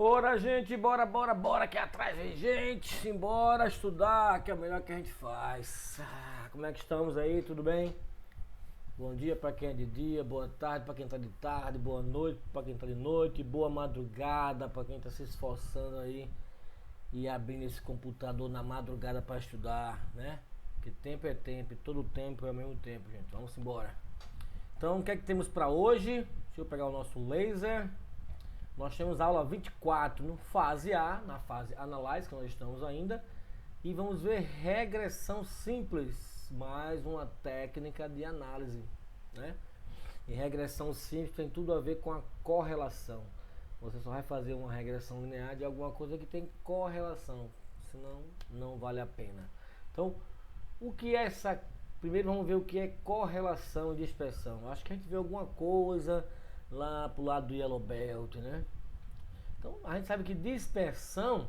Bora, gente, bora, que atrás vem gente, simbora estudar, que é o melhor que a gente faz. Como é que estamos aí, tudo bem? Bom dia para quem é de dia, boa tarde para quem tá de tarde, boa noite para quem tá de noite, boa madrugada para quem tá se esforçando aí e abrindo esse computador na madrugada para estudar, né? Que tempo é tempo e todo tempo é ao mesmo tempo, gente. Vamos embora. Então, o que é que temos para hoje? Deixa eu pegar o nosso laser. Nós temos aula 24 no fase A, na fase Analyze, que nós estamos ainda. E vamos ver regressão simples, mais uma técnica de análise, né? E regressão simples tem tudo a ver com a correlação. Você só vai fazer uma regressão linear de alguma coisa que tem correlação, senão não vale a pena. Então, o que é essa... Primeiro vamos ver o que é correlação e dispersão. Acho que a gente vê alguma coisa lá pro lado do Yellow Belt, né? Então a gente sabe que dispersão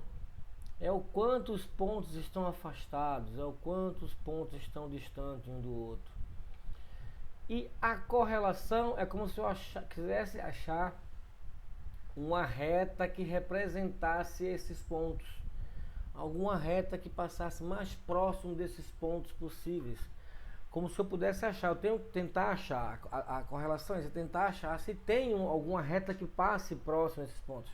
é o quanto os pontos estão afastados, é o quanto os pontos estão distantes um do outro. E a correlação é como se eu quisesse achar uma reta que representasse esses pontos, alguma reta que passasse mais próximo desses pontos possíveis. Como se eu pudesse achar, eu tenho que tentar achar, a correlação é você tentar achar se tem alguma reta que passe próximo a esses pontos.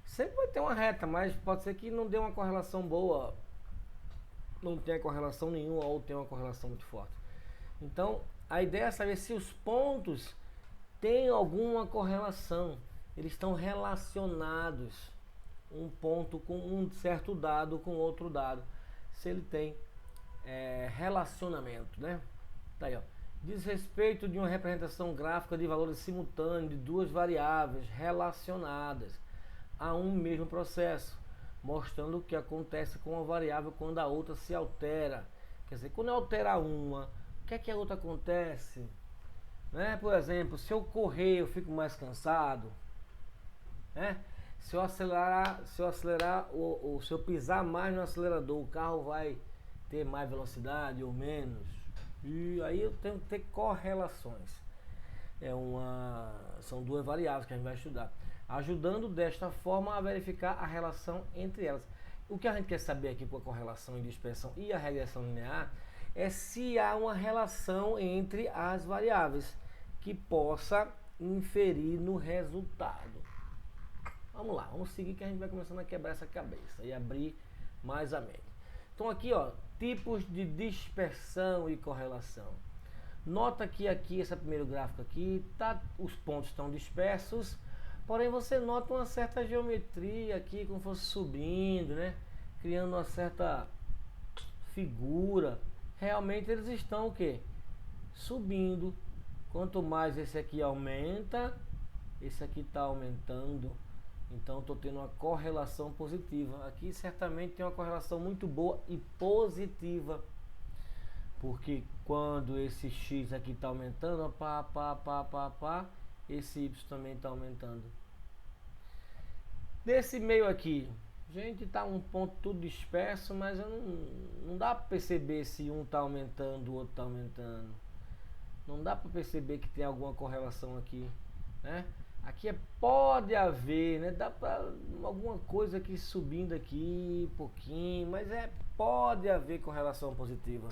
Sempre vai ter uma reta, mas pode ser que não dê uma correlação boa, não tenha correlação nenhuma ou tenha uma correlação muito forte. Então, a ideia é saber se os pontos têm alguma correlação, eles estão relacionados, um ponto com um certo dado com outro dado, se ele tem relacionamento, né? Tá aí, ó. Diz respeito de uma representação gráfica de valores simultâneos de duas variáveis relacionadas a um mesmo processo, mostrando o que acontece com uma variável quando a outra se altera. Quer dizer, quando eu alterar uma, o que é que a outra acontece? Né? Por exemplo, se eu correr eu fico mais cansado, né? Se eu acelerar, ou se eu pisar mais no acelerador, o carro vai ter mais velocidade ou menos. E aí eu tenho que ter correlações. São duas variáveis que a gente vai estudar, ajudando desta forma a verificar a relação entre elas. O que a gente quer saber aqui com a correlação e dispersão e a regressão linear é se há uma relação entre as variáveis que possa inferir no resultado. Vamos lá, vamos seguir que a gente vai começando a quebrar essa cabeça e abrir mais a mente. Então aqui, ó, tipos de dispersão e correlação. Nota que aqui, esse primeiro gráfico aqui, os pontos estão dispersos, porém você nota uma certa geometria aqui, como se fosse subindo, né? Criando uma certa figura. Realmente eles estão o quê? Subindo. Quanto mais esse aqui aumenta, esse aqui está aumentando. Então estou tendo uma correlação positiva. Aqui certamente tem uma correlação muito boa e positiva. Porque quando esse X aqui está aumentando, esse Y também está aumentando. Desse meio aqui, gente, está um ponto tudo disperso, mas não dá para perceber se um está aumentando, o outro está aumentando. Não dá para perceber que tem alguma correlação aqui, né? Aqui pode haver, né? Dá para alguma coisa aqui subindo aqui, um pouquinho, mas pode haver correlação positiva.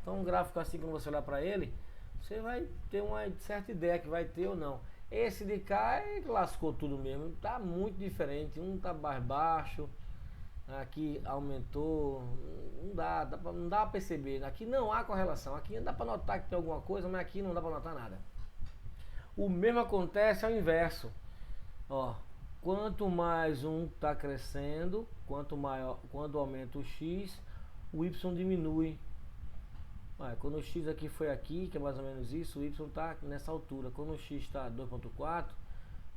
Então um gráfico assim, quando você olhar para ele, você vai ter uma certa ideia que vai ter ou não. Esse de cá lascou tudo mesmo, tá muito diferente, um tá mais baixo, aqui aumentou, não dá para perceber. Aqui não há correlação, aqui dá para notar que tem alguma coisa, mas aqui não dá para notar nada. O mesmo acontece ao inverso. Ó, quanto mais um está crescendo, quando aumenta o X, o Y diminui. Quando o X aqui foi aqui, que é mais ou menos isso, o Y está nessa altura. Quando o X está 2.4,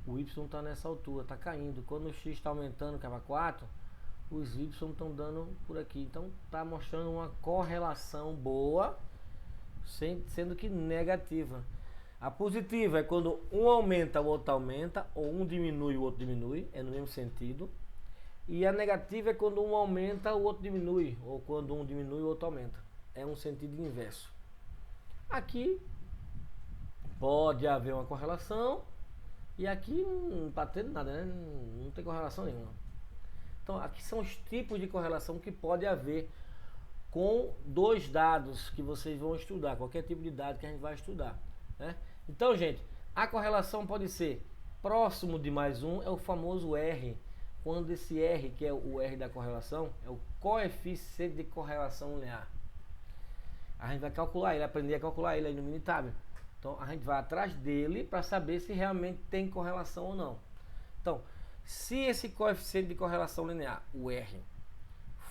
o Y está nessa altura, está caindo. Quando o X está aumentando, que é 4, os Y estão dando por aqui. Então está mostrando uma correlação boa, sendo que negativa. A positiva é quando um aumenta, o outro aumenta, ou um diminui, o outro diminui, é no mesmo sentido. E a negativa é quando um aumenta, o outro diminui, ou quando um diminui, o outro aumenta. É um sentido inverso. Aqui pode haver uma correlação, E aqui não está tendo nada, né? Não tem correlação nenhuma. Então aqui são os tipos de correlação que pode haver com dois dados que vocês vão estudar, qualquer tipo de dado que a gente vai estudar, né? Então, gente, a correlação pode ser próximo de mais um, é o famoso R, quando esse R, que é o R da correlação, é o coeficiente de correlação linear. A gente vai calcular ele, aprender a calcular ele aí no Minitab. Então a gente vai atrás dele para saber se realmente tem correlação ou não. Então, se esse coeficiente de correlação linear, o R,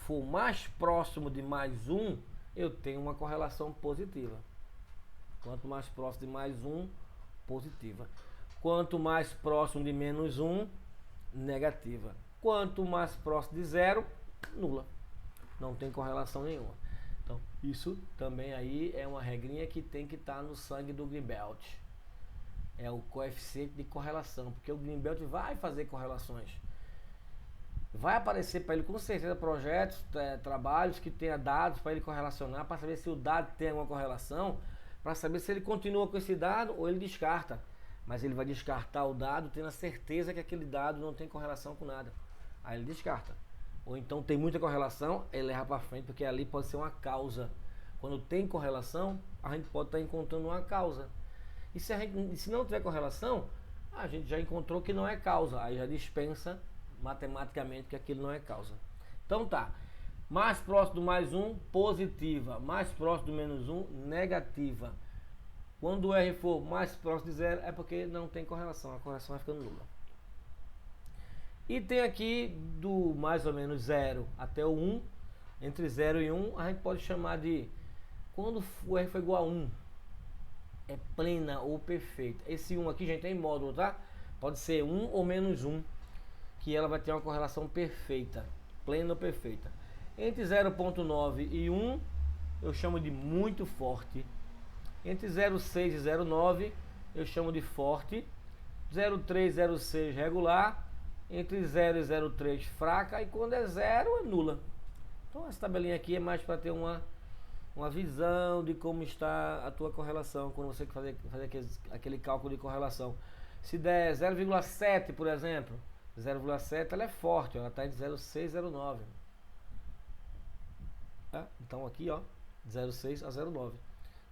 for mais próximo de mais um, eu tenho uma correlação positiva. Quanto mais próximo de mais um, positiva. Quanto mais próximo de menos um, negativa. Quanto mais próximo de zero, nula. Não tem correlação nenhuma. Então, isso também aí é uma regrinha que tem que estar no sangue do Greenbelt. É o coeficiente de correlação, porque o Greenbelt vai fazer correlações. Vai aparecer para ele com certeza projetos, trabalhos que tenha dados para ele correlacionar, para saber se o dado tem alguma correlação, para saber se ele continua com esse dado ou ele descarta. Mas ele vai descartar o dado tendo a certeza que aquele dado não tem correlação com nada. Aí ele descarta. Ou então tem muita correlação, ele leva para frente, porque ali pode ser uma causa. Quando tem correlação, a gente pode estar encontrando uma causa. E se não tiver correlação, a gente já encontrou que não é causa. Aí já dispensa matematicamente que aquilo não é causa. Então tá. Mais próximo do mais um, positiva. Mais próximo do menos um, negativa. Quando o R for mais próximo de zero, é porque não tem correlação. A correlação vai ficando nula. E tem aqui do mais ou menos 0 até o 1, entre 0 e 1, a gente pode chamar de, quando o R for igual a 1, é plena ou perfeita. Esse 1 aqui, gente, é em módulo, tá? Pode ser 1 ou menos 1, que ela vai ter uma correlação perfeita, plena ou perfeita. Entre 0.9 e 1, eu chamo de muito forte. Entre 0.6 e 0.9, eu chamo de forte. 0.3 e 0.6, regular. Entre 0 e 0,3 fraca, e quando é 0 é nula. Então essa tabelinha aqui é mais para ter uma visão de como está a tua correlação, quando você fazer aquele cálculo de correlação. Se der 0,7, por exemplo, 0,7 ela é forte, ela está entre 0,6 e 0,9. Então aqui, ó, 0,6 a 0,9.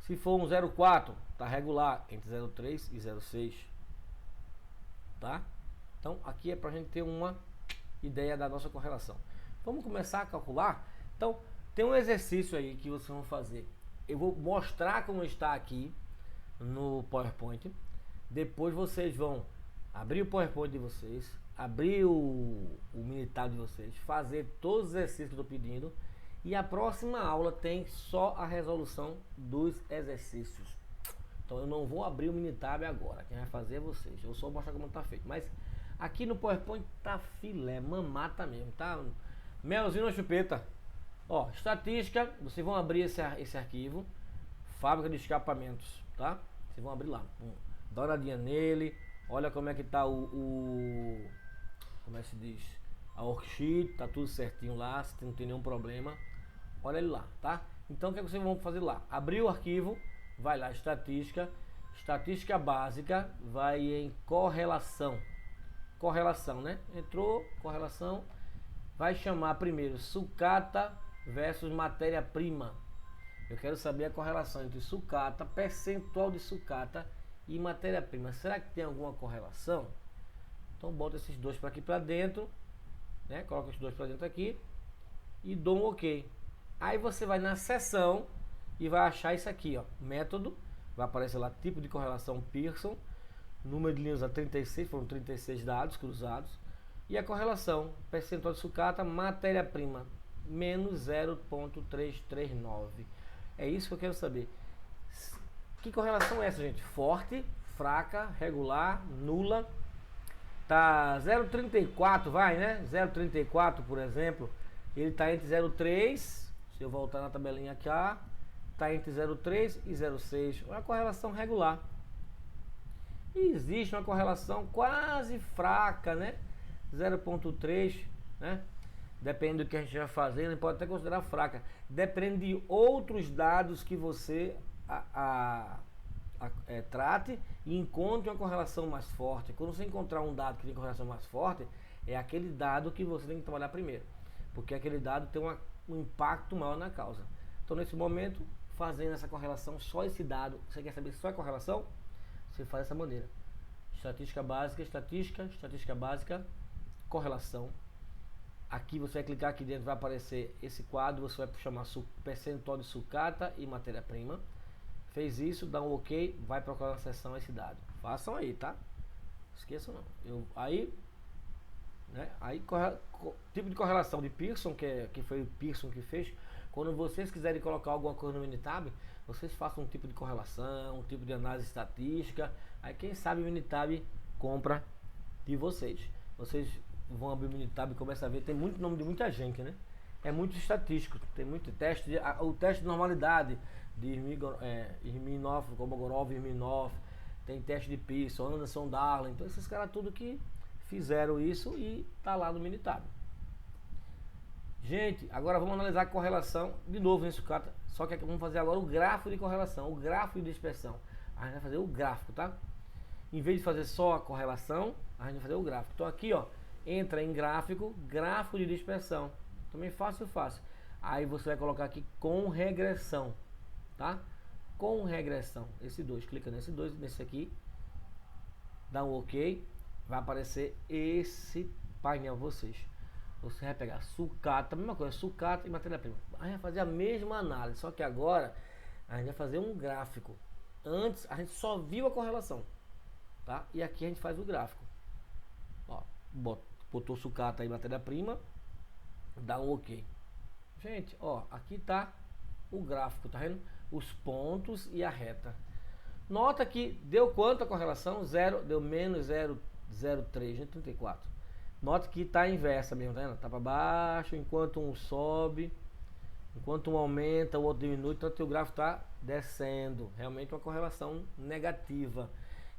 Se for um 0,4, está regular entre 0,3 e 0,6. Tá? Então aqui é para a gente ter uma ideia da nossa correlação. Vamos começar a calcular. Então tem um exercício aí que vocês vão fazer. Eu vou mostrar como está aqui no PowerPoint. Depois vocês vão abrir o PowerPoint de vocês, abrir o Minitab de vocês, fazer todos os exercícios que eu estou pedindo. E a próxima aula tem só a resolução dos exercícios. Então eu não vou abrir o Minitab agora. Quem vai fazer é vocês. Eu só vou mostrar como está feito. Mas aqui no PowerPoint tá filé, mamata mesmo, tá? Melzinho na chupeta. Ó, estatística, vocês vão abrir esse arquivo, fábrica de escapamentos, tá? Vocês vão abrir lá, dá uma olhadinha nele, olha como é que tá como é que se diz? A worksheet, tá tudo certinho lá, se não tem nenhum problema. Olha ele lá, tá? Então o que vocês vão fazer lá? Abrir o arquivo, vai lá, estatística básica, vai em correlação. Correlação, né? Entrou, correlação, vai chamar primeiro sucata versus matéria-prima. Eu quero saber a correlação entre sucata, percentual de sucata e matéria-prima. Será que tem alguma correlação? Então bota esses dois para aqui para dentro, né? Coloca esses dois para dentro aqui e dou um OK. Aí você vai na seção e vai achar isso aqui, ó, método, vai aparecer lá tipo de correlação Pearson. Número de linhas a 36, foram 36 dados cruzados. E a correlação, percentual de sucata, matéria-prima, menos 0,339. É isso que eu quero saber. Que correlação é essa, gente? Forte, fraca, regular, nula. Tá 0,34, vai, né? 0,34, por exemplo. Ele está entre 0,3, se eu voltar na tabelinha aqui, está entre 0,3 e 0,6. Uma correlação regular. E existe uma correlação quase fraca, né? 0,3, né? Depende do que a gente vai fazer, ele pode até considerar fraca. Depende de outros dados que você trate e encontre uma correlação mais forte. Quando você encontrar um dado que tem correlação mais forte, é aquele dado que você tem que trabalhar primeiro, porque aquele dado tem um impacto maior na causa. Então, nesse momento, fazendo essa correlação, só esse dado, você quer saber só a correlação? Você faz dessa maneira: estatística básica, correlação. Aqui você vai clicar, aqui dentro vai aparecer esse quadro, você vai chamar percentual de sucata e matéria-prima. Fez isso, dá um OK, vai procurar na seção esse dado. Façam aí, tá? Esqueçam não. Aí tipo de correlação de Pearson, que foi o Pearson que fez. Quando vocês quiserem colocar alguma coisa no Minitab, vocês façam um tipo de correlação, um tipo de análise estatística. Aí quem sabe o Minitab compra de vocês. Vocês vão abrir o Minitab e começam a ver, tem muito nome de muita gente, né? É muito estatístico, tem muito teste, o teste de normalidade de Irminov, Komogorov, Irminov, tem teste de Pearson, Anderson, Darling, então esses caras tudo que fizeram isso e tá lá no Minitab. Gente, agora vamos analisar a correlação de novo nesse sucata, só que aqui vamos fazer agora o gráfico de correlação, o gráfico de dispersão. A gente vai fazer o gráfico, tá? Em vez de fazer só a correlação, a gente vai fazer o gráfico. Então aqui, ó, entra em gráfico, gráfico de dispersão. Também fácil. Aí você vai colocar aqui com regressão, tá? Com regressão. Esse 2, clica nesse 2, nesse aqui, dá um OK, vai aparecer esse painel vocês. Você vai pegar sucata, a mesma coisa, sucata e matéria-prima. A gente vai fazer a mesma análise, só que agora a gente vai fazer um gráfico. Antes a gente só viu a correlação, tá? E aqui a gente faz o gráfico. Ó, botou sucata e matéria-prima, dá um OK. Gente, ó, aqui tá o gráfico, tá vendo? Os pontos e a reta. Nota que deu quanto a correlação? Deu menos 0,03, né? 34. Nota que está inversa mesmo, tá vendo? Tá para baixo, enquanto um sobe, enquanto um aumenta, o outro diminui, então o gráfico está descendo. Realmente uma correlação negativa.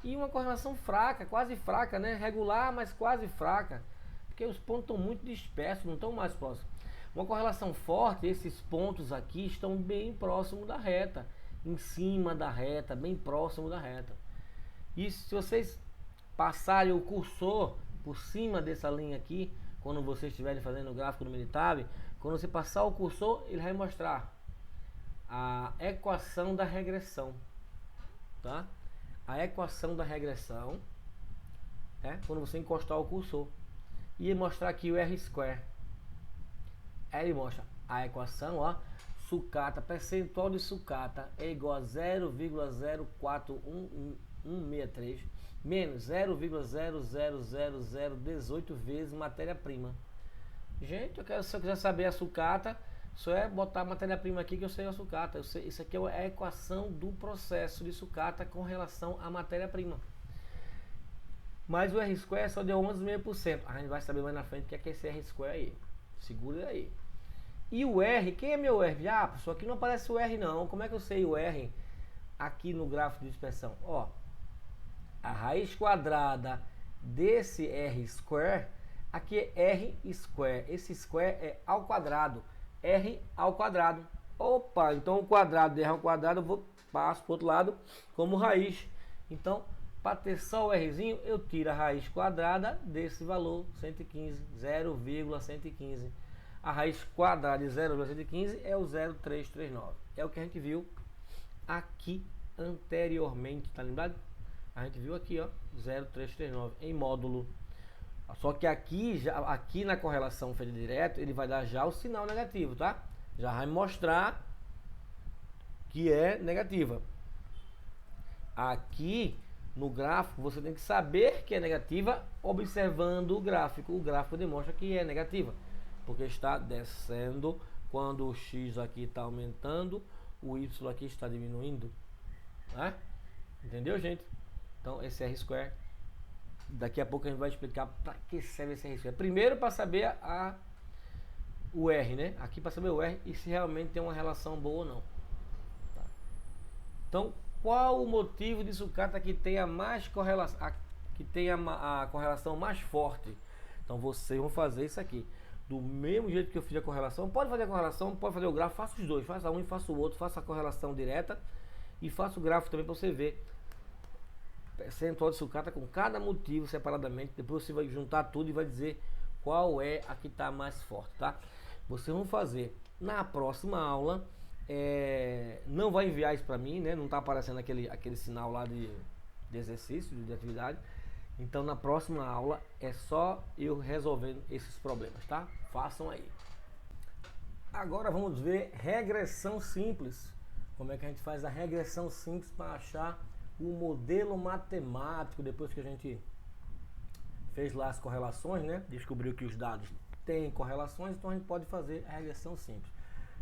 E uma correlação fraca, quase fraca, né? Regular, mas quase fraca. Porque os pontos estão muito dispersos, não estão mais próximos. Uma correlação forte, esses pontos aqui estão bem próximos da reta. Em cima da reta, bem próximo da reta. E se vocês passarem o cursor por cima dessa linha aqui, quando vocês estiverem fazendo o gráfico do Minitab, quando você passar o cursor, ele vai mostrar a equação da regressão, tá? A equação da regressão, quando você encostar o cursor e mostrar aqui o R². Aí ele mostra a equação, ó, sucata, percentual de sucata é igual a 0,041163 menos 0,00018 vezes matéria-prima. Gente, se eu quiser saber a sucata, só é botar a matéria-prima aqui que eu sei a sucata. Isso aqui é a equação do processo de sucata com relação à matéria-prima. Mas o R² só deu 11,5%. A gente vai saber mais na frente o que é esse R² aí. Segura aí. E o R, quem é meu R? Ah, pessoal, aqui não aparece o R não. Como é que eu sei o R aqui no gráfico de dispersão? Ó, a raiz quadrada desse R², aqui é R². Esse square é ao quadrado. R ao quadrado. Opa, então o quadrado de R ao quadrado eu passo para o outro lado como raiz. Então, para ter só o Rzinho, eu tiro a raiz quadrada desse valor, 115, 0,115. A raiz quadrada de 0,115 é o 0,339. É o que a gente viu aqui anteriormente, tá lembrado? A gente viu aqui, ó, 0,339 em módulo. Só que aqui na correlação feita direto, ele vai dar já o sinal negativo, tá? Já vai mostrar que é negativa. Aqui no gráfico, você tem que saber que é negativa observando o gráfico. O gráfico demonstra que é negativa, porque está descendo quando o X aqui está aumentando, o Y aqui está diminuindo. Né? Entendeu, gente? Então, esse R², daqui a pouco a gente vai explicar para que serve esse R². Primeiro, para saber o R, né? Aqui para saber o R e se realmente tem uma relação boa ou não. Tá? Então, qual o motivo de sucata que tenha mais correlação, que tenha a correlação mais forte? Então, vocês vão fazer isso aqui. Do mesmo jeito que eu fiz a correlação, pode fazer a correlação, pode fazer o gráfico, faça os dois, faça um e faça o outro, faça a correlação direta e faça o gráfico também para você ver percentual de sucata com cada motivo separadamente. Depois você vai juntar tudo e vai dizer qual é a que está mais forte, tá? Vocês vão fazer na próxima aula. Não vai enviar isso para mim, né? Não está aparecendo aquele sinal lá de exercício, de atividade. Então na próxima aula é só eu resolvendo esses problemas, tá? Façam aí. Agora vamos ver regressão simples. Como é que a gente faz a regressão simples para achar o modelo matemático depois que a gente fez lá as correlações, né? Descobriu que os dados têm correlações, então a gente pode fazer a regressão simples.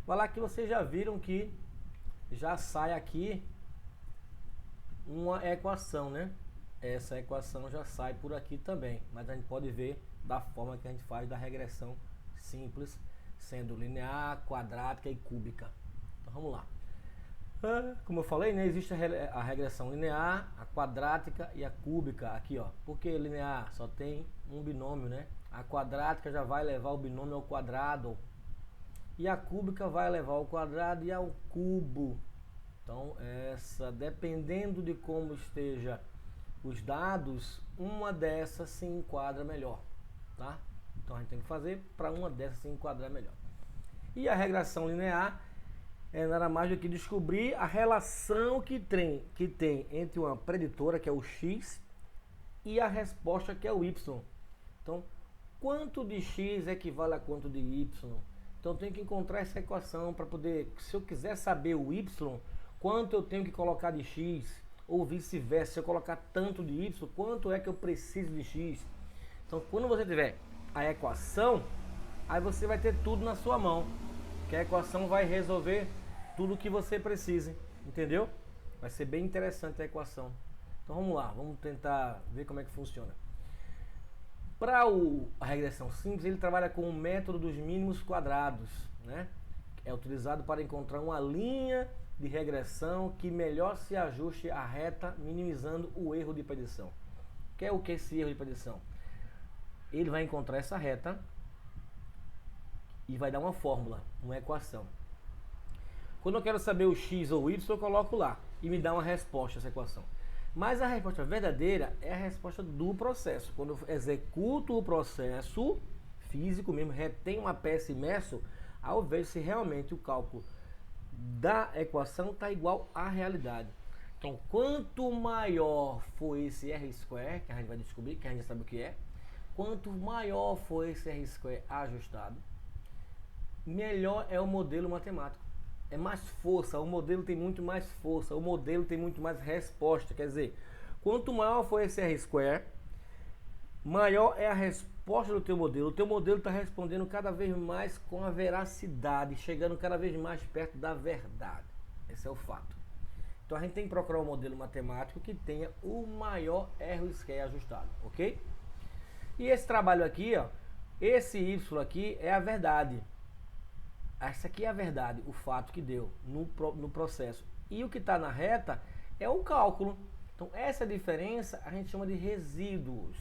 Vai lá que vocês já viram que já sai aqui uma equação, né? Essa equação já sai por aqui também, mas a gente pode ver da forma que a gente faz da regressão simples, sendo linear, quadrática e cúbica. Então vamos lá. Como eu falei, né, existe a regressão linear, a quadrática e a cúbica aqui, ó. Porque linear só tem um binômio, né? A quadrática já vai levar o binômio ao quadrado e a cúbica vai levar ao quadrado e ao cubo. Então essa, dependendo de como esteja os dados, uma dessas se enquadra melhor, tá? Então a gente tem que fazer para uma dessas se enquadrar melhor. E a regressão linear é nada mais do que descobrir a relação que tem entre uma preditora, que é o x, e a resposta, que é o y. Então, quanto de x equivale a quanto de y? Então, eu tenho que encontrar essa equação para poder, se eu quiser saber o y, quanto eu tenho que colocar de x, ou vice-versa, se eu colocar tanto de y, quanto é que eu preciso de x? Então, quando você tiver a equação, aí você vai ter tudo na sua mão, que a equação vai resolver tudo o que você precise, entendeu? Vai ser bem interessante a equação. Então vamos lá, vamos tentar ver como é que funciona. Para a regressão simples, ele trabalha com o método dos mínimos quadrados, né? É utilizado para encontrar uma linha de regressão que melhor se ajuste à reta, minimizando o erro de predição. Que é o que é esse erro de predição? Ele vai encontrar essa reta e vai dar uma fórmula, uma equação. Quando eu quero saber o x ou o y, eu coloco lá e me dá uma resposta essa equação. Mas a resposta verdadeira é a resposta do processo. Quando eu executo o processo físico mesmo, retém uma peça e meço, ao ver se realmente o cálculo da equação está igual à realidade. Então, quanto maior for esse r², que a gente vai descobrir, que a gente já sabe o que é, quanto maior for esse r² ajustado, melhor é o modelo matemático. É mais força, o modelo tem muito mais força, o modelo tem muito mais resposta. Quer dizer, quanto maior for esse r², maior é a resposta do teu modelo. O teu modelo está respondendo cada vez mais com a veracidade, chegando cada vez mais perto da verdade. Esse é o fato. Então a gente tem que procurar um modelo matemático que tenha o maior r² ajustado, ok? E esse trabalho aqui, ó, esse y aqui é a verdade. Essa aqui é a verdade, o fato que deu no processo. E o que está na reta é o cálculo. Então essa diferença a gente chama de resíduos.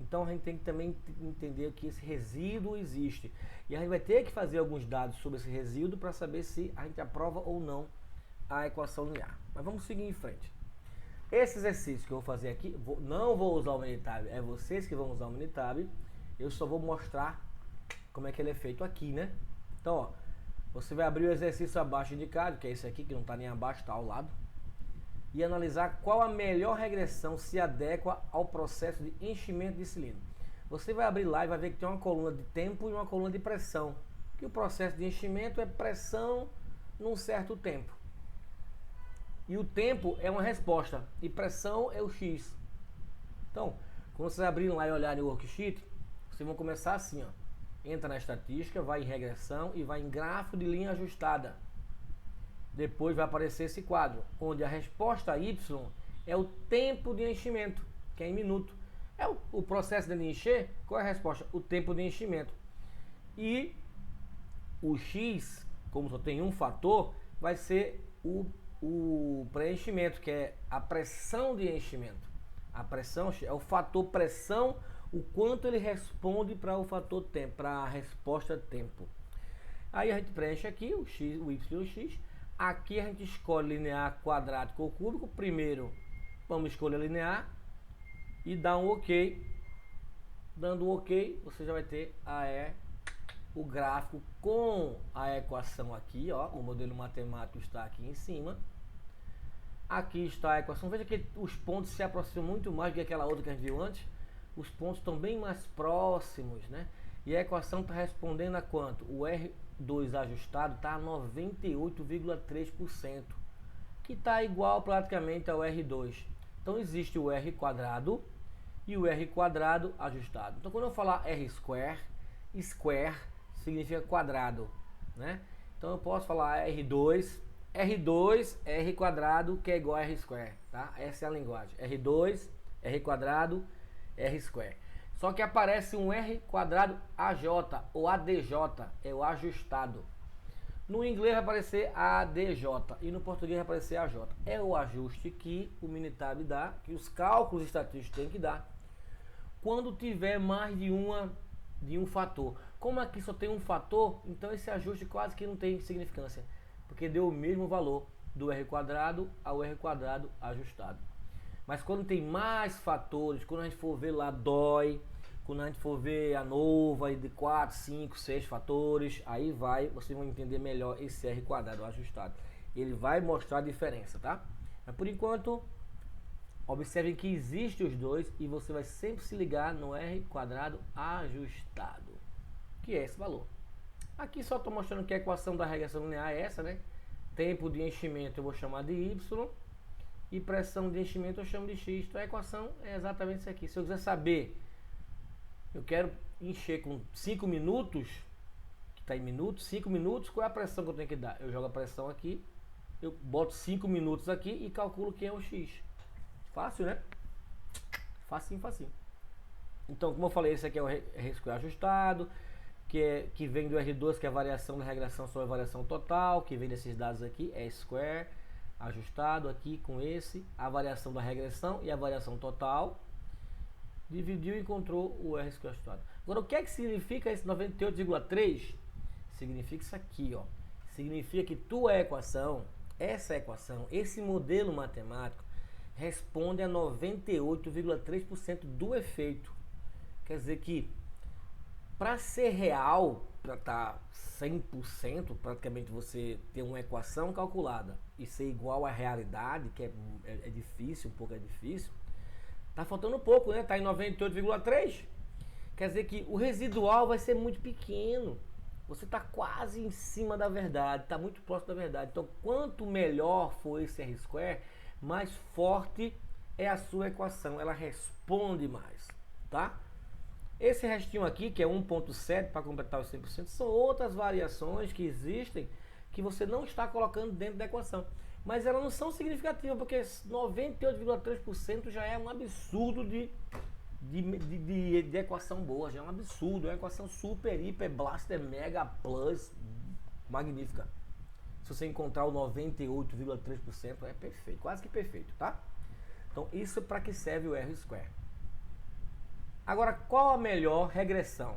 Então a gente tem que também entender que esse resíduo existe. E a gente vai ter que fazer alguns dados sobre esse resíduo para saber se a gente aprova ou não a equação linear. Mas vamos seguir em frente. Esse exercício que eu vou fazer aqui, não vou usar o Minitab, é vocês que vão usar o Minitab. Eu só vou mostrar como é que ele é feito aqui, né? Então, ó, você vai abrir o exercício abaixo indicado, que é esse aqui, que não está nem abaixo, está ao lado, e analisar qual a melhor regressão se adequa ao processo de enchimento de cilindro. Você vai abrir lá e vai ver que tem uma coluna de tempo e uma coluna de pressão, que o processo de enchimento é pressão num certo tempo. E o tempo é uma resposta, e pressão é o x. Então, quando vocês abrirem lá e olharem o worksheet, vocês vão começar assim, ó. Entra na estatística, vai em regressão e vai em gráfico de linha ajustada. Depois vai aparecer esse quadro, onde a resposta y é o tempo de enchimento, que é em minuto. É o processo de encher, qual é a resposta? O tempo de enchimento. E o x, como só tem um fator, vai ser o preenchimento, que é a pressão de enchimento. A pressão é o fator pressão, o quanto ele responde para o fator tempo, para a resposta tempo. Aí a gente preenche aqui o x, o y e o x. Aqui a gente escolhe linear, quadrático ou cúbico. Primeiro Vamos escolher linear e dar um OK. Dando um OK, você já vai ter o gráfico com a equação aqui, ó. O modelo matemático está aqui em cima. Aqui está a equação. Veja que os pontos se aproximam muito mais do que aquela outra que a gente viu antes. Os pontos estão bem mais próximos, né? E a equação está respondendo a quanto? O R2 ajustado está a 98,3%, que está igual praticamente ao R2. Então existe o R quadrado e o R quadrado ajustado. Então quando eu falar R square, square significa quadrado, né? Então eu posso falar R2 R quadrado, que é igual a R square, tá? Essa é a linguagem. R2, R quadrado, R square. Só que aparece um R quadrado AJ ou ADJ, é o ajustado. No inglês vai aparecer ADJ e no português vai aparecer AJ. É o ajuste que o Minitab dá, que os cálculos estatísticos têm que dar quando tiver mais de um fator. Como aqui só tem um fator, então esse ajuste quase que não tem significância, porque deu o mesmo valor do R quadrado ao R quadrado ajustado. Mas quando tem mais fatores, quando a gente for ver lá DOI, quando a gente for ver a nova de 4, 5, 6 fatores, aí vocês vão entender melhor esse R quadrado ajustado. Ele vai mostrar a diferença, tá? Mas por enquanto, observem que existem os dois e você vai sempre se ligar no R quadrado ajustado, que é esse valor. Aqui só estou mostrando que a equação da regressão linear é essa, né? Tempo de enchimento eu vou chamar de Y e pressão de enchimento eu chamo de X. Então a equação é exatamente isso aqui. Se eu quiser saber, eu quero encher com 5 minutos, que está em minutos, 5 minutos, qual é a pressão que eu tenho que dar? Eu jogo a pressão aqui, eu boto 5 minutos aqui e calculo que é o X. Fácil, né? Facinho, facinho. Então, como eu falei, esse aqui é o R square ajustado, que vem do R2, que é a variação da regressão sobre a variação total, que vem desses dados aqui, é square ajustado aqui com esse, a variação da regressão e a variação total, dividiu e encontrou o R square ajustado. Agora, o que é que significa esse 98,3? Significa isso aqui, ó. Significa que essa equação, esse modelo matemático, responde a 98,3% do efeito. Quer dizer que para ser real, para estar 100%, praticamente você ter uma equação calculada e ser igual à realidade, que é difícil, um pouco é difícil, tá faltando pouco, né? Tá em 98,3. Quer dizer que o residual vai ser muito pequeno. Você está quase em cima da verdade, está muito próximo da verdade. Então, quanto melhor for esse R square, mais forte é a sua equação. Ela responde mais, tá? Esse restinho aqui, que é 1,7 para completar os 100%, são outras variações que existem que você não está colocando dentro da equação. Mas elas não são significativas, porque 98,3% já é um absurdo de equação boa, já é um absurdo, é uma equação super, hiper, blaster, mega, plus, magnífica. Se você encontrar o 98,3% é perfeito, quase que perfeito, tá? Então isso é para que serve o R square. Agora, qual a melhor regressão?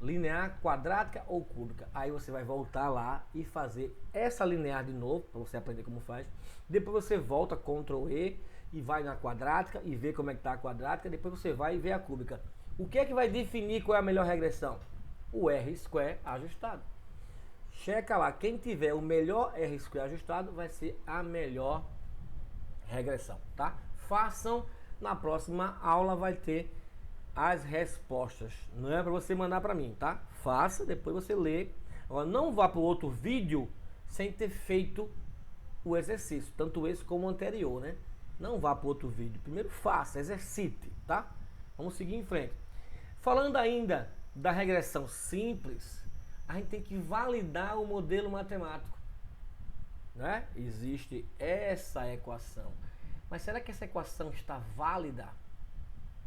Linear, quadrática ou cúbica? Aí você vai voltar lá e fazer essa linear de novo, para você aprender como faz. Depois você volta, Ctrl E, e vai na quadrática e vê como é que está a quadrática. Depois você vai e vê a cúbica. O que é que vai definir qual é a melhor regressão? O R square ajustado. Checa lá, quem tiver o melhor R square ajustado vai ser a melhor regressão, tá? Façam, na próxima aula vai ter as respostas. Não é para você mandar para mim, tá? Faça, depois você lê. Agora, não vá para o outro vídeo sem ter feito o exercício, tanto esse como o anterior, né? Não vá para o outro vídeo. Primeiro faça, exercite, tá? Vamos seguir em frente. Falando ainda da regressão simples, a gente tem que validar o modelo matemático, né? Existe essa equação. Mas será que essa equação está válida?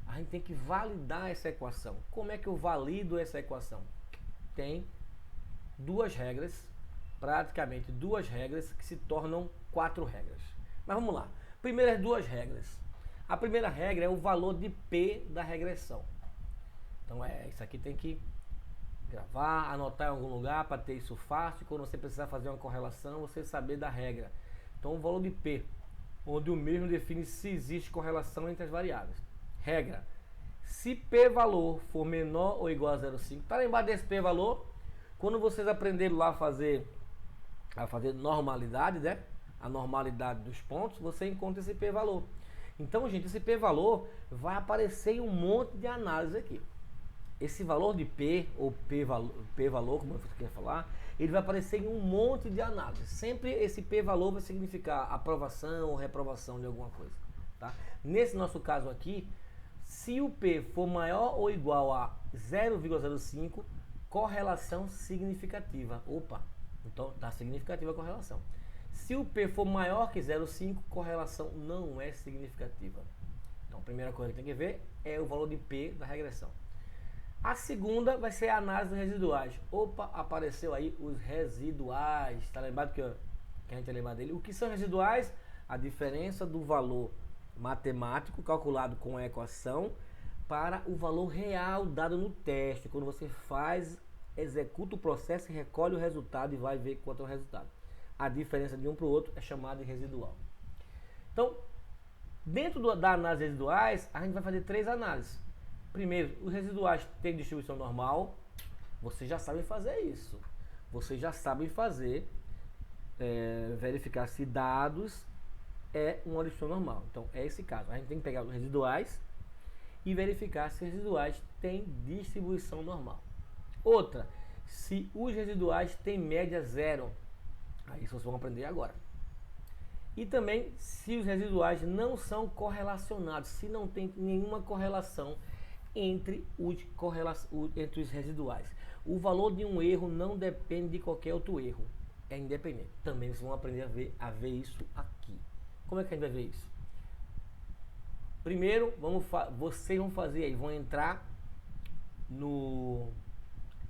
A gente tem que validar essa equação. Como é que eu valido essa equação? Tem duas regras, praticamente duas regras, que se tornam 4 regras. Mas vamos lá. Primeiras duas regras. A primeira regra é o valor de P da regressão. Então isso aqui tem que gravar, anotar em algum lugar para ter isso fácil. Quando você precisar fazer uma correlação, você saber da regra. Então o valor de P. onde o mesmo define se existe correlação entre as variáveis. Regra: se p-valor for menor ou igual a 0,5, tá lembrado desse p-valor? Quando vocês aprenderam lá a fazer normalidade, né? A normalidade dos pontos, você encontra esse p-valor. Então, gente, esse p-valor vai aparecer em um monte de análise aqui. Esse valor de P, ou p-valor, como você quer falar, ele vai aparecer em um monte de análise. Sempre esse p-valor vai significar aprovação ou reprovação de alguma coisa. Tá? Nesse nosso caso aqui, se o P for maior ou igual a 0,05, correlação significativa. Opa, então está significativa a correlação. Se o P for maior que 0,5, correlação não é significativa. Então a primeira coisa que tem que ver é o valor de P da regressão. A segunda vai ser a análise dos residuais. Opa, apareceu aí os residuais. Está lembrado que a gente vai lembrar dele? O que são residuais? A diferença do valor matemático calculado com a equação para o valor real dado no teste. Quando você executa o processo, recolhe o resultado e vai ver quanto é o resultado. A diferença de um para o outro é chamada de residual. Então, dentro da análise de residuais, a gente vai fazer 3 análises. Primeiro, os residuais têm distribuição normal. Vocês já sabem fazer isso. Vocês já sabem verificar se dados é uma distribuição normal. Então, é esse caso. A gente tem que pegar os residuais e verificar se os residuais têm distribuição normal. Outra, se os residuais têm média zero. Aí vocês vão aprender agora. E também se os residuais não são correlacionados, se não tem nenhuma correlação entre os residuais. O valor de um erro não depende de qualquer outro erro. É independente. Também vocês vão aprender a ver isso aqui. Como é que a gente vai ver isso? Primeiro, vocês vão fazer aí, vão entrar no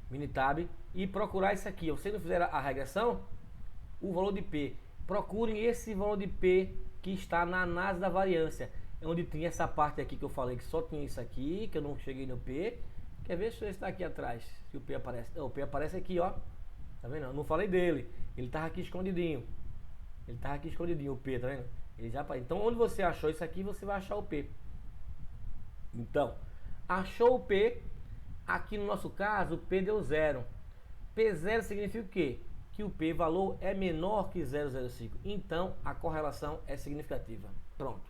Minitab e procurar isso aqui. Vocês não fizeram a regressão? O valor de P. Procurem esse valor de P que está na análise da variância. É onde tinha essa parte aqui que eu falei que só tinha isso aqui, que eu não cheguei no P. Quer ver se ele está aqui atrás? Se o P aparece. Não, o P aparece aqui, ó. Tá vendo? Eu não falei dele. Ele estava aqui escondidinho. Ele estava aqui escondidinho, o P, tá vendo? Ele já aparece. Então, onde você achou isso aqui, você vai achar o P. Então, achou o P. Aqui no nosso caso, o P deu 0. P0 significa o quê? Que o p-valor é menor que 0,05. Então, a correlação é significativa. Pronto.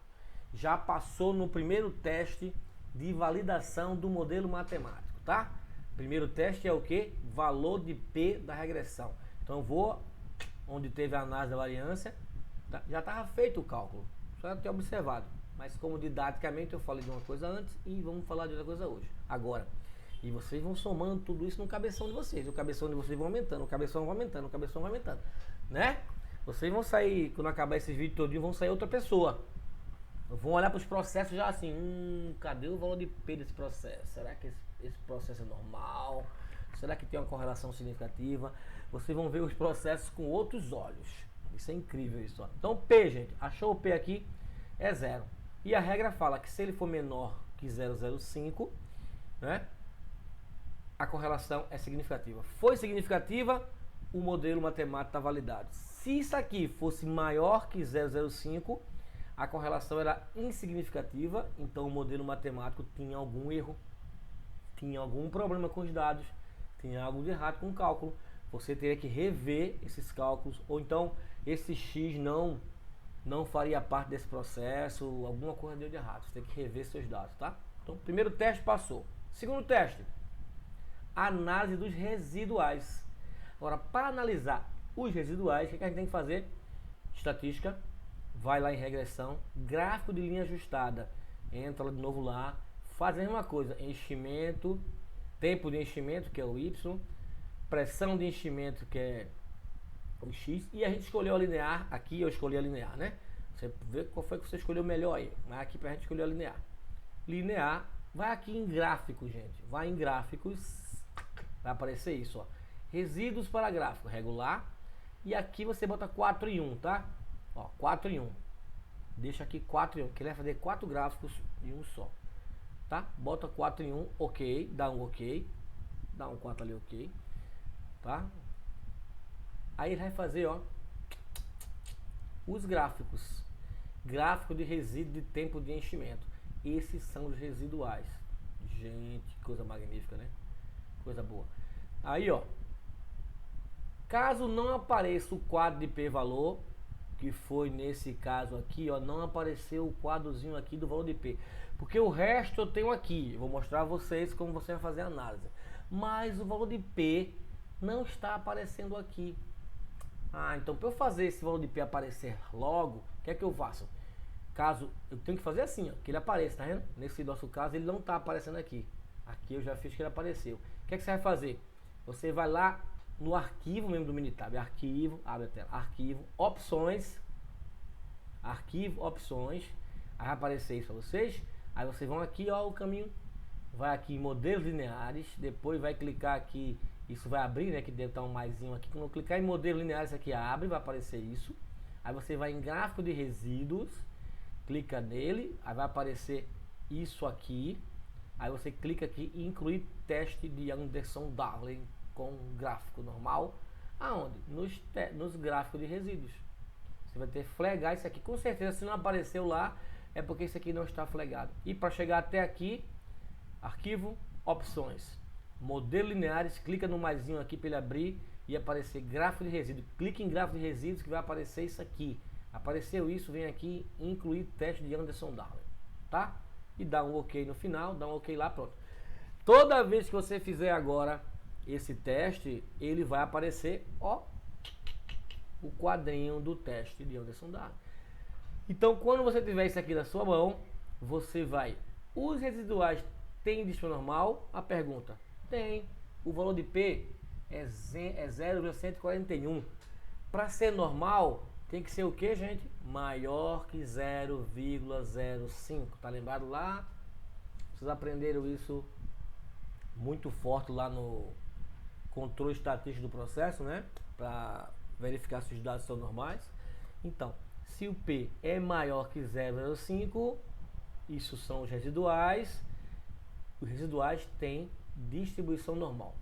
Já passou no primeiro teste de validação do modelo matemático, tá? Primeiro teste é o que? Valor de P da regressão. Então, eu vou onde teve a análise da variância. Tá? Já estava feito o cálculo. Só ter observado. Mas, como didaticamente, eu falei de uma coisa antes e vamos falar de outra coisa hoje. Agora. E vocês vão somando tudo isso no cabeção de vocês. O cabeção de vocês vai aumentando, o cabeção vai aumentando, o cabeção vai aumentando. Né? Vocês vão sair, quando acabar esses vídeos todinho, vão sair outra pessoa. Vão olhar para os processos já assim, cadê o valor de P desse processo? Será que esse processo é normal? Será que tem uma correlação significativa? Vocês vão ver os processos com outros olhos. Isso é incrível isso. Ó. Então P, gente, achou o P aqui, é 0. E a regra fala que se ele for menor que 0,05, né? A correlação é significativa. Foi significativa, o modelo matemático está validado. Se isso aqui fosse maior que 0,05, a correlação era insignificativa, então o modelo matemático tinha algum erro, tinha algum problema com os dados, tinha algo de errado com o cálculo. Você teria que rever esses cálculos, ou então esse X não faria parte desse processo, alguma coisa deu de errado. Você tem que rever seus dados, tá? Então, primeiro teste passou. Segundo teste. Análise dos residuais. Agora, para analisar os residuais, o que a gente tem que fazer? Estatística, vai lá em regressão, gráfico de linha ajustada, entra de novo lá, faz a mesma coisa, enchimento, tempo de enchimento, que é o Y, pressão de enchimento, que é o X, e a gente escolheu a linear, aqui eu escolhi a linear, né? Você vê qual foi que você escolheu melhor aí, mas aqui pra gente escolher a linear. Linear, vai aqui em gráficos, gente, vai em gráficos, vai aparecer isso, ó. Resíduos para gráfico regular. E aqui você bota 4 em 1, tá? Ó, 4 em 1. Deixa aqui 4 em 1, que ele vai fazer 4 gráficos em um só. Tá? Bota 4 em 1, ok. Dá um ok. Dá um 4 ali, ok. Tá? Aí ele vai fazer, ó, os gráficos. Gráfico de resíduo de tempo de enchimento. Esses são os residuais. Gente, coisa magnífica, né? Coisa boa. Aí, ó. Caso não apareça o quadro de p-valor, que foi nesse caso aqui, ó, não apareceu o quadrozinho aqui do valor de P. Porque o resto eu tenho aqui. Eu vou mostrar a vocês como você vai fazer a análise. Mas o valor de P não está aparecendo aqui. Ah, então para eu fazer esse valor de P aparecer logo, o que é que eu faço? Caso eu tenho que fazer assim, ó, que ele apareça, tá vendo? Nesse nosso caso ele não está aparecendo aqui. Aqui eu já fiz que ele apareceu. O que é que você vai fazer? Você vai lá no arquivo mesmo do Minitab, arquivo, abre a tela, arquivo, opções, arquivo, opções, aí vai aparecer isso para vocês, aí vocês vão aqui, ó, o caminho, vai aqui em modelos lineares, depois vai clicar aqui, isso vai abrir, né, que deve estar um maisinho aqui, quando eu clicar em modelos lineares aqui abre, vai aparecer isso, aí você vai em gráfico de resíduos, clica nele, aí vai aparecer isso aqui, aí você clica aqui e incluir teste de Anderson Darling com gráfico normal, aonde? Nos gráficos de resíduos. Você vai ter que flegar isso aqui. Com certeza, se não apareceu lá, é porque isso aqui não está flegado. E para chegar até aqui, arquivo, opções, modelo lineares, clica no maisinho aqui para ele abrir e aparecer gráfico de resíduos. Clique em gráfico de resíduos que vai aparecer isso aqui. Apareceu isso, vem aqui incluir teste de Anderson Darling, tá? E dá um OK no final, dá um OK lá, pronto. Toda vez que você fizer agora esse teste, ele vai aparecer, ó, o quadrinho do teste de Anderson Darling. Então, quando você tiver isso aqui na sua mão, você vai, os residuais têm display normal? A pergunta, tem. O valor de P é 0,141. Para ser normal, tem que ser o que, gente? Maior que 0,05. Tá lembrado lá? Vocês aprenderam isso muito forte lá no controle estatístico do processo, né? Para verificar se os dados são normais. Então, se o P é maior que 0,05, isso são os residuais. Os residuais têm distribuição normal.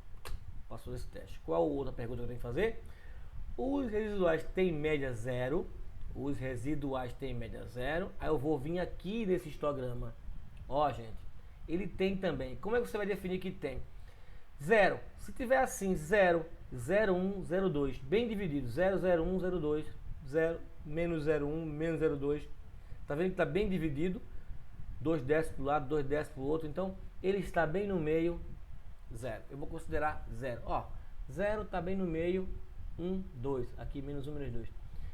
Passou esse teste. Qual outra pergunta que eu tenho que fazer? Os residuais têm média zero. Os residuais têm média zero. Aí eu vou vir aqui nesse histograma. Ó, gente, ele tem também. Como é que você vai definir que tem? Zero. Se tiver assim, 0, 0, 1, 0, 2, bem dividido, 0, 0, 1, 0, 2, 0, menos 0, 1, menos 0, 2. Tá vendo que está bem dividido? 2 décimos para o lado, 2 décimos para o outro. Então, ele está bem no meio, 0. Eu vou considerar 0. Ó, 0 está bem no meio, 1, 2. Aqui, menos 1, menos 2.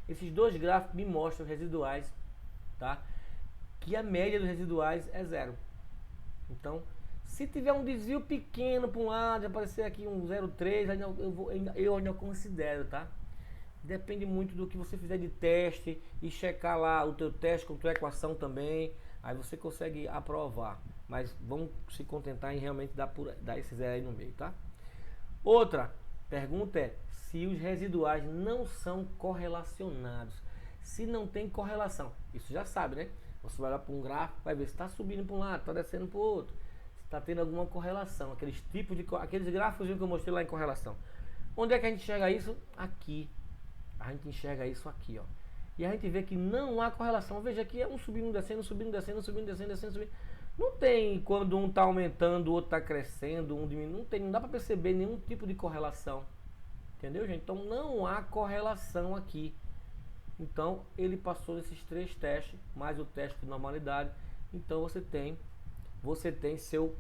Esses dois gráficos me mostram residuais, tá? Que a média dos residuais é 0. Então, se tiver um desvio pequeno para um lado, aparecer aqui um 0,3, eu ainda considero, tá? Depende muito do que você fizer de teste e checar lá o teu teste com a tua equação também. Aí você consegue aprovar. Mas vamos se contentar em realmente dar esse 0 aí no meio, tá? Outra pergunta é se os residuais não são correlacionados. Se não tem correlação, isso já sabe, né? Você vai olhar para um gráfico, vai ver se está subindo para um lado, está descendo para o outro. Se está tendo alguma correlação, aqueles gráficos que eu mostrei lá em correlação. Onde é que a gente enxerga isso? Aqui. A gente enxerga isso aqui, ó. E a gente vê que não há correlação. Veja aqui, é um subindo, descendo, subindo, descendo, subindo, descendo, descendo, subindo. Não tem quando um está aumentando, o outro está crescendo, um diminuindo. Não dá para perceber nenhum tipo de correlação. Entendeu, gente? Então não há correlação aqui. Então ele passou esses 3 testes, mais o teste de normalidade. Então você tem seu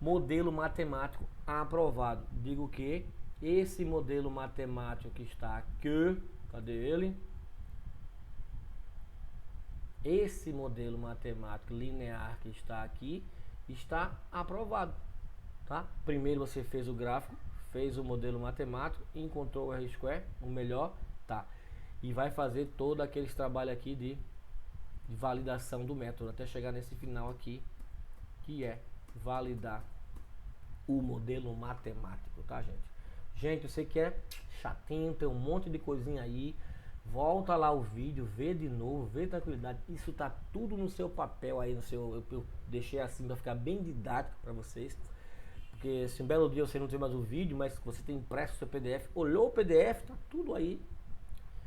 modelo matemático aprovado. Digo que esse modelo matemático que está aqui, cadê ele? Esse modelo matemático linear que está aqui está aprovado, tá? Primeiro você fez o gráfico, fez o modelo matemático, encontrou o R-square, o melhor, tá? E vai fazer todo aqueles trabalho aqui de validação do método até chegar nesse final aqui, que é validar o modelo matemático, tá, gente? Gente, eu sei que é chatinho, tem um monte de coisinha aí. Volta lá o vídeo, vê de novo, vê tranquilidade. Isso tá tudo no seu papel aí, no seu. Eu deixei assim para ficar bem didático para vocês. Porque se um belo dia você não tem mais o vídeo, mas você tem impresso o seu PDF, olhou o PDF, tá tudo aí.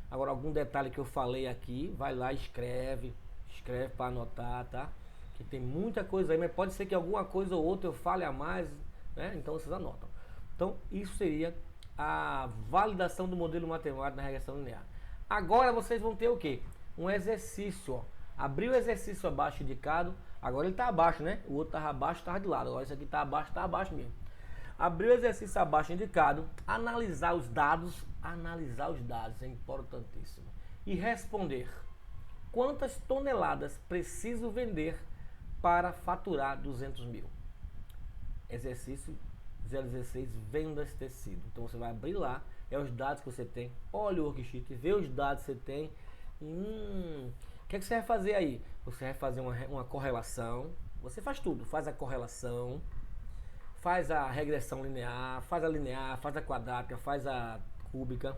Agora algum detalhe que eu falei aqui, vai lá, escreve, Escreve para anotar, tá? Que tem muita coisa aí, mas pode ser que alguma coisa ou outra eu fale a mais, né? Então vocês anotam. Então isso seria a validação do modelo matemático na regressão linear. Agora vocês vão ter o quê? Um exercício, ó. Abrir o exercício abaixo indicado. Agora ele está abaixo, né? O outro estava abaixo, estava de lado. Agora esse aqui está abaixo mesmo. Abrir o exercício abaixo indicado, analisar os dados, é importantíssimo. E responder: quantas toneladas preciso vender para faturar 200 mil? Exercício 016, vendas tecido. Então você vai abrir lá, é os dados que você tem, olha o worksheet, vê os dados que você tem. O que é que você vai fazer aí? Você vai fazer uma correlação, você faz tudo, faz a correlação, faz a regressão linear, faz a quadrática, faz a cúbica,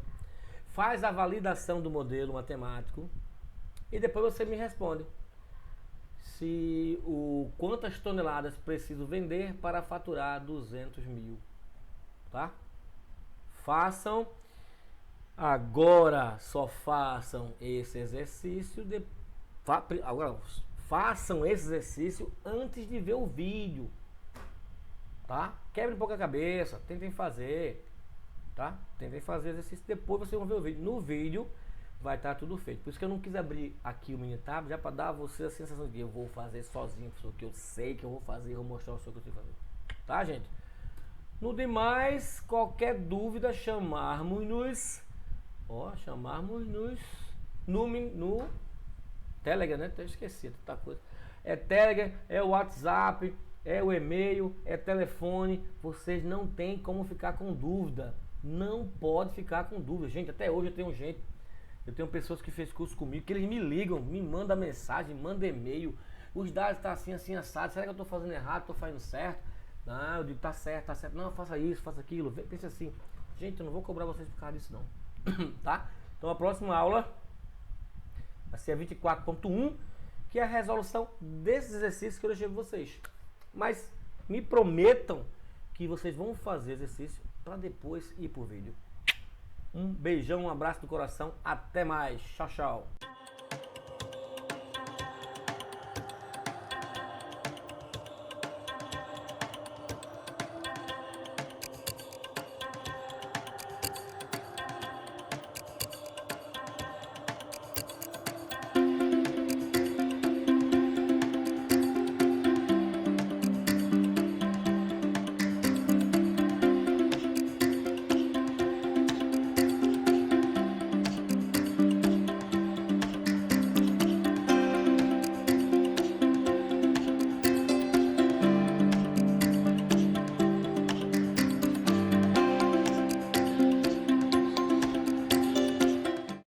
faz a validação do modelo matemático e depois você me responde se quantas toneladas preciso vender para faturar 200 mil, tá? Façam agora, só façam esse exercício, agora façam esse exercício antes de ver o vídeo, tá? Quebre um pouco a cabeça, tentem fazer, tá? Tentem fazer o exercício, depois vocês vão ver o vídeo. No vídeo vai estar tudo feito. Por isso que eu não quis abrir aqui o Minitab, já para dar a você a sensação de que eu vou fazer sozinho, que eu sei que eu vou fazer, eu vou mostrar o que eu sei fazer. Tá, gente? No demais, qualquer dúvida, chamarmos-nos no Telegram, né? Eu esqueci, tanta coisa. É Telegram, é o WhatsApp, é o e-mail, é telefone. Vocês não tem como ficar com dúvida. Não pode ficar com dúvida. Gente, até hoje eu tenho pessoas que fez curso comigo, que eles me ligam, me mandam mensagem, mandam e-mail. Os dados estão assim, assim, assado. Será que eu estou fazendo errado? Estou fazendo certo? Não, eu digo, tá certo, tá certo. Não, faça isso, faça aquilo. Pense assim. Gente, eu não vou cobrar vocês por causa disso, não. Tá? Então a próxima aula vai ser a 24.1, que é a resolução desses exercícios que eu deixei para vocês. Mas me prometam que vocês vão fazer exercício para depois ir pro vídeo. Um beijão, um abraço do coração, até mais, tchau, tchau.